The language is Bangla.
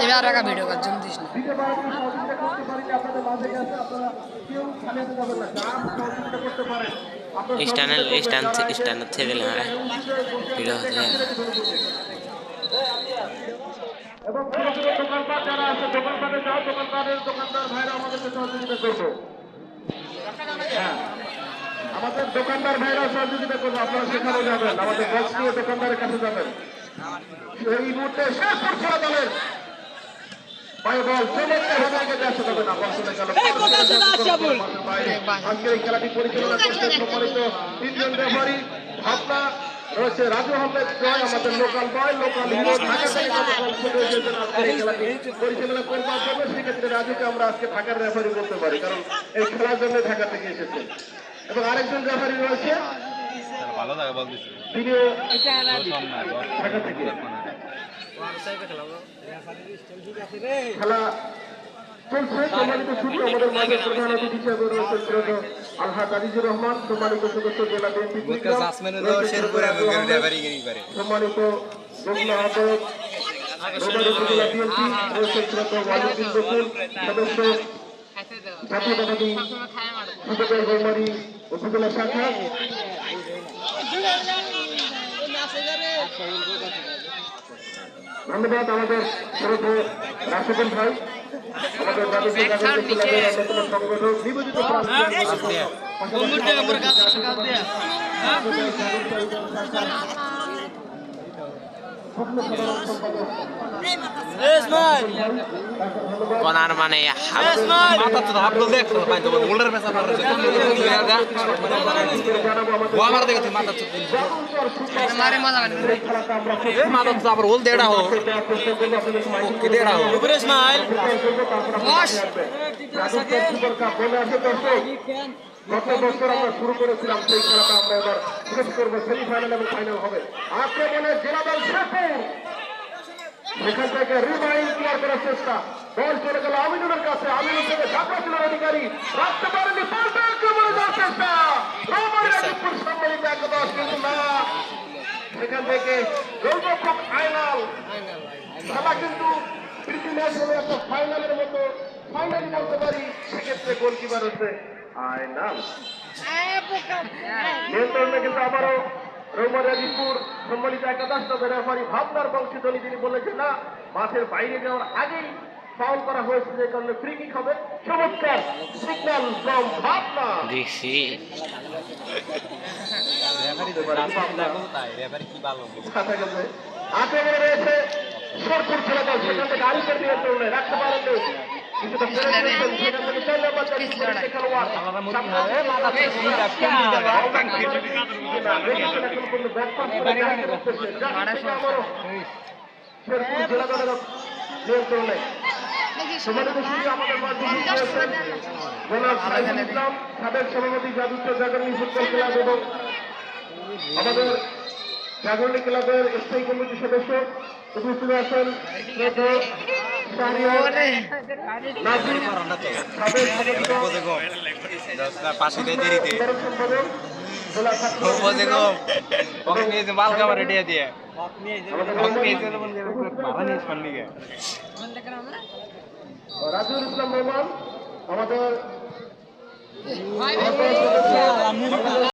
এবার রাখা ভিডিও কাজ জন্য দিস না স্ট্যান্ড থেকে দিলে ভিডিও হচ্ছে এবং ছোট ছোট দোকানপাট যারা আছে দোকানপাটে যাও দোকানদার ভাইরা আমাদেরকে সহযোগিতা করবো। হ্যাঁ, আমাদের দোকানদার ভাইরা সহযোগিতা করবো। আপনারা সেখানে যাবেন, আমাদের বক্স নিয়ে দোকানদারের কাছে যাবেন। এই মুহূর্তে শেষ করছে দলের আজকের এই খেলাটি পরিচালনা করছেন সম্মানিত তিনজন রেফারি। ভাবনা রয়েছে রাজু আহমেদ জয়, আমাদের লোকাল বয়, লোকাল হিরো ঢাকা থেকে খেলাটি পরিচালনা করবার জন্য। সেক্ষেত্রে রাজুকে আমরা আজকে ঢাকার রেফারি করতে পারি, কারণ এই খেলার জন্য ঢাকা থেকে এসেছে। এবং আরেকজন রেফারি রয়েছে, তিনিও ঢাকা থেকে। খেলা চলছে। সম্মানিত সূত্র আমাদের মাঝে প্রধান অতিথি হিসেবে রয়েছেন আলহাজ আজিজুর রহমান, সম্মানিত সদস্য জেলা বিএনপি, সম্মানিত যুগ্ম আহ্বায়ক উপজেলা বিএনপি রয়েছেন ওয়ালিউদ্দিন বকুল, সদস্য জাতীয়তাবাদী যুবদল গৌমারী উপজেলা শাখা। ধন্যবাদ আমাদের শ্রদ্ধ রাশেদুল ভাই, আমাদের জাতীয় অন্যতম সংগঠক নিবেদিত কোনার মানে আবার ওল দেড়া হোক দেড়া হোক গত বছর আমরা শুরু করেছিলাম, সেই খেলাটা আমরা এবার শেষ করবো। সেমিফাইনাল এবং ফাইনাল হবে। আক্রমণে জেলা দল শেরপুর, সেখান থেকে রিমাইন্ড ক্লিয়ার করার চেষ্টা, বল চলে গেল আমিনুলের কাছে। আমিনুল থেকে ঢাকা অধিকারী রাখতে পারেনি, পাল্টা আক্রমণে যাওয়ার চেষ্টা, সম্মানিত একাদশ, কিন্তু না, সেখান থেকে গোলরক্ষক আয়নাল। খেলা কিন্তু প্রীতি ম্যাচ হলে একটা ফাইনালের মতো, ফাইনালি বলতে পারি। সেক্ষেত্রে গোলকিপার হচ্ছে আয়নাল। নিয়ন্ত্রণে কিন্তু আবারও রৌমারিয়াদিপুর সম্মানিত একাদশ। তবে রেফারি ভাবনার বংশীধ্বনি তিনি বলেছেন না, মাঠের বাইরে যাওয়ার আগেই ফাউল করা হয়েছে, যে কারণে ফ্রি কিক হবে। চমৎকার সিগন্যাল ফ্রম ভাবনা। আক্রমণে রয়েছে শেরপুর ছেলে দল, সেখান থেকে আরিফের নিয়ন্ত্রণে রাখতে পারেননি, কিছুটা সেখান থেকে 4 নম্বর খেলোয়াড় শেরপুর জেলা দলের নিয়ন্ত্রণে। আমাদের মাঝে ইসলাম, সাবেক সভাপতি জাদুত্ব জাগরণী ফুটবল ক্লাব এবং আমাদের জাগরণী ক্লাবের স্থায়ী কমিটির সদস্য উপস্থিত আছেন রাজুল ইসলাম রহমান, আমাদের